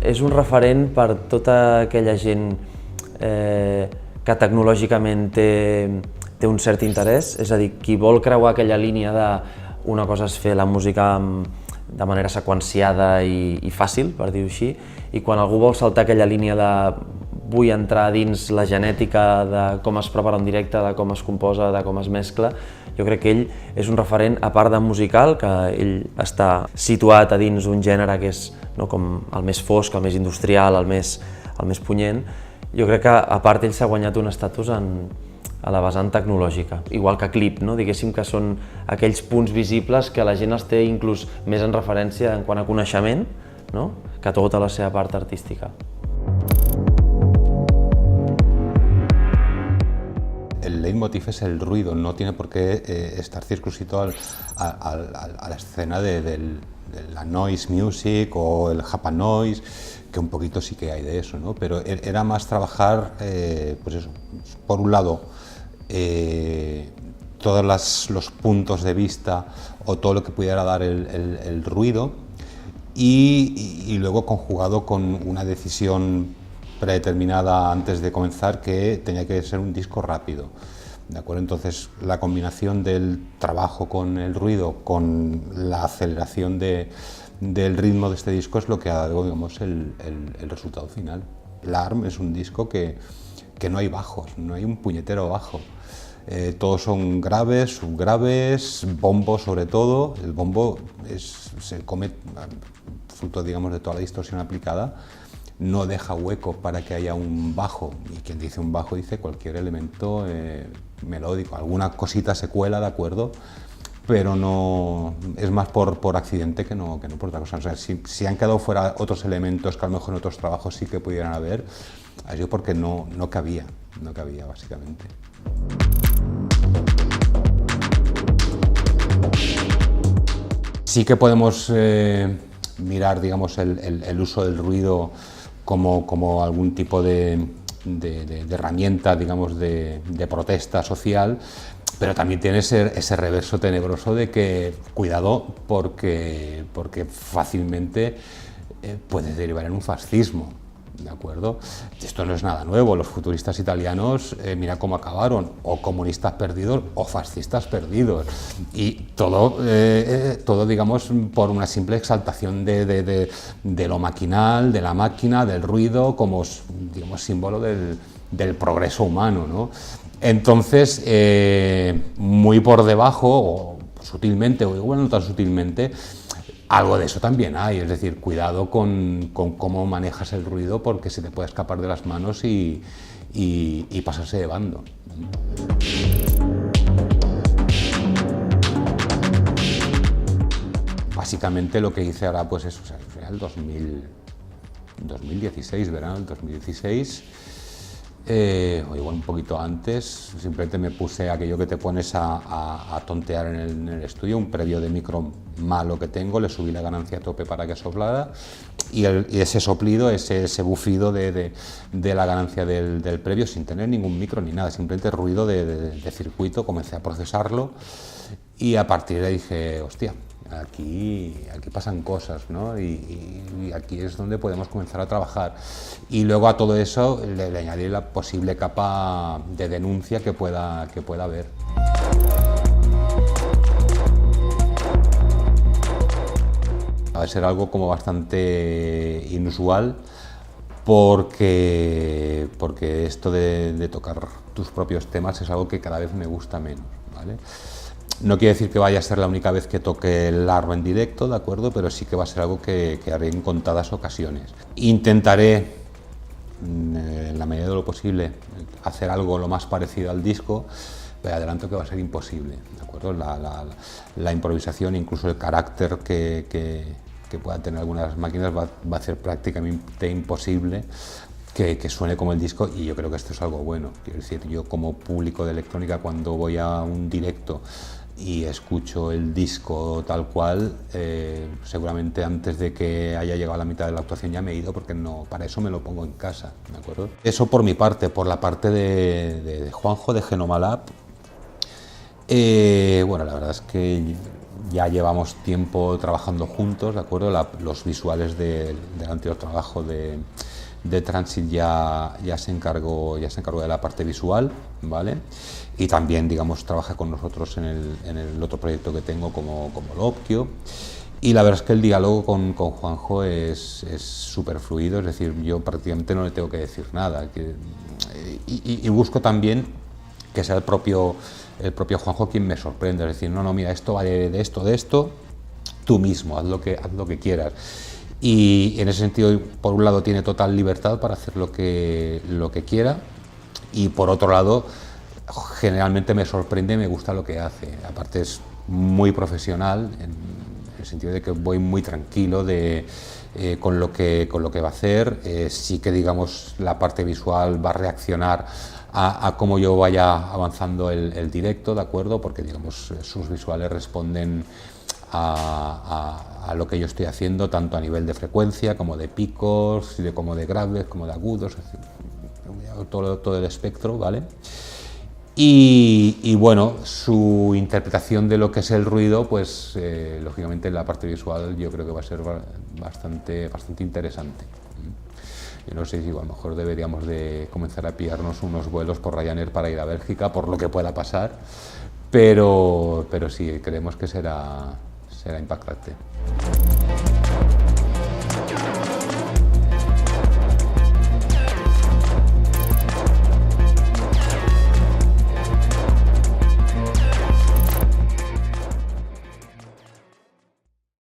és un referent per tota aquella gent que tecnològicament té un cert interès, és a dir, qui vol creuar aquella línia de una cosa és fer la música de manera seqüenciada i fàcil, per dir-ho així, i quan algú vol saltar aquella línia de vull entrar dins la genètica de com es prepara un directe, de com es composa, de com es mescla, jo crec que ell és un referent, a part de musical, que ell està situat a dins un gènere que és com el més fosc, el més industrial, el més punyent. Jo crec que a part ell s'ha guanyat un estatus a la vessant tecnològica, igual que Clip, diguéssim que són aquells punts visibles que la gent els té inclús més en referència en quant a coneixement que tota la seva part artística. El leitmotiv es el ruido, no tiene por qué estar circunscrito a la escena de la noise music o el Japan noise, que un poquito sí que hay de eso, ¿no? Pero era más trabajar, pues eso, por un lado, todos los puntos de vista o todo lo que pudiera dar el ruido y luego conjugado con una decisión predeterminada antes de comenzar que tenía que ser un disco rápido, ¿de acuerdo? Entonces la combinación del trabajo con el ruido, con la aceleración del ritmo de este disco es lo que ha dado, digamos, el resultado final. L'Arm es un disco que no hay bajos, no hay un puñetero bajo. Todos son graves, subgraves, bombo sobre todo. El bombo se come, fruto, digamos, de toda la distorsión aplicada, no deja hueco para que haya un bajo, y quien dice un bajo dice cualquier elemento melódico, alguna cosita se cuela, de acuerdo, pero no es más por accidente que no por otra cosa. O sea, si han quedado fuera otros elementos que a lo mejor en otros trabajos sí que pudieran haber, ha sido porque no cabía básicamente. Sí que podemos mirar, digamos, el uso del ruido como algún tipo de herramienta, digamos, de protesta social, pero también tiene ese reverso tenebroso de que, cuidado, porque fácilmente puede derivar en un fascismo, ¿de acuerdo? Esto no es nada nuevo, los futuristas italianos, mira cómo acabaron, o comunistas perdidos o fascistas perdidos, y todo, digamos, por una simple exaltación de lo maquinal, de la máquina, del ruido, como, digamos, símbolo del progreso humano, ¿no? Entonces, muy por debajo, o sutilmente, o igual no tan sutilmente, algo de eso también hay, es decir, cuidado con cómo manejas el ruido, porque se te puede escapar de las manos y pasarse de bando. Básicamente lo que hice ahora, pues eso, o sea, el 2016, verano del 2016, o igual un poquito antes, simplemente me puse aquello que te pones a tontear en el estudio, un previo de micro malo que tengo, le subí la ganancia a tope para que soplara, y ese soplido, ese bufido de la ganancia del previo, sin tener ningún micro ni nada, simplemente ruido de circuito, comencé a procesarlo, y a partir de ahí dije, hostia, aquí pasan cosas, ¿no? Y aquí es donde podemos comenzar a trabajar. Y luego a todo eso le añadí la posible capa de denuncia que pueda haber. Va a ser algo como bastante inusual, porque esto de tocar tus propios temas es algo que cada vez me gusta menos, ¿vale? No quiere decir que vaya a ser la única vez que toque el Larva en directo, ¿de acuerdo? Pero sí que va a ser algo que haré en contadas ocasiones. Intentaré, en la medida de lo posible, hacer algo lo más parecido al disco, pero adelanto que va a ser imposible, ¿de acuerdo? La improvisación, incluso el carácter que puedan tener algunas máquinas, va a ser prácticamente imposible que suene como el disco, y yo creo que esto es algo bueno. Quiero decir, yo como público de electrónica, cuando voy a un directo y escucho el disco tal cual, seguramente antes de que haya llegado a la mitad de la actuación ya me he ido, porque no, para eso me lo pongo en casa, ¿de acuerdo? Eso por mi parte. Por la parte de Juanjo, de Genoma Lab, bueno, la verdad es que ya llevamos tiempo trabajando juntos, ¿de acuerdo? Los visuales del anterior trabajo de Transit ya se encargó de la parte visual, ¿vale? Y también, digamos, trabaja con nosotros en el otro proyecto que tengo como Lopkio. Y la verdad es que el diálogo con Juanjo es súper fluido, es decir, yo prácticamente no le tengo que decir nada. Y busco también que sea el propio Juanjo quien me sorprenda, es decir, no, mira, esto va de esto, tú mismo, haz lo que quieras. Y en ese sentido, por un lado, tiene total libertad para hacer lo que quiera, y por otro lado, generalmente me sorprende y me gusta lo que hace. Aparte es muy profesional, en el sentido de que voy muy tranquilo con lo que va a hacer. Sí que, digamos, la parte visual va a reaccionar a cómo yo vaya avanzando el directo, ¿de acuerdo? Porque, digamos, sus visuales responden a lo que yo estoy haciendo, tanto a nivel de frecuencia como de picos, como de graves, como de agudos, es decir, todo el espectro, ¿vale? Y bueno, su interpretación de lo que es el ruido, pues lógicamente en la parte visual yo creo que va a ser bastante interesante. Yo no sé si a lo mejor deberíamos de comenzar a pillarnos unos vuelos por Ryanair para ir a Bélgica, por lo que pueda pasar, pero sí, creemos que será impactante.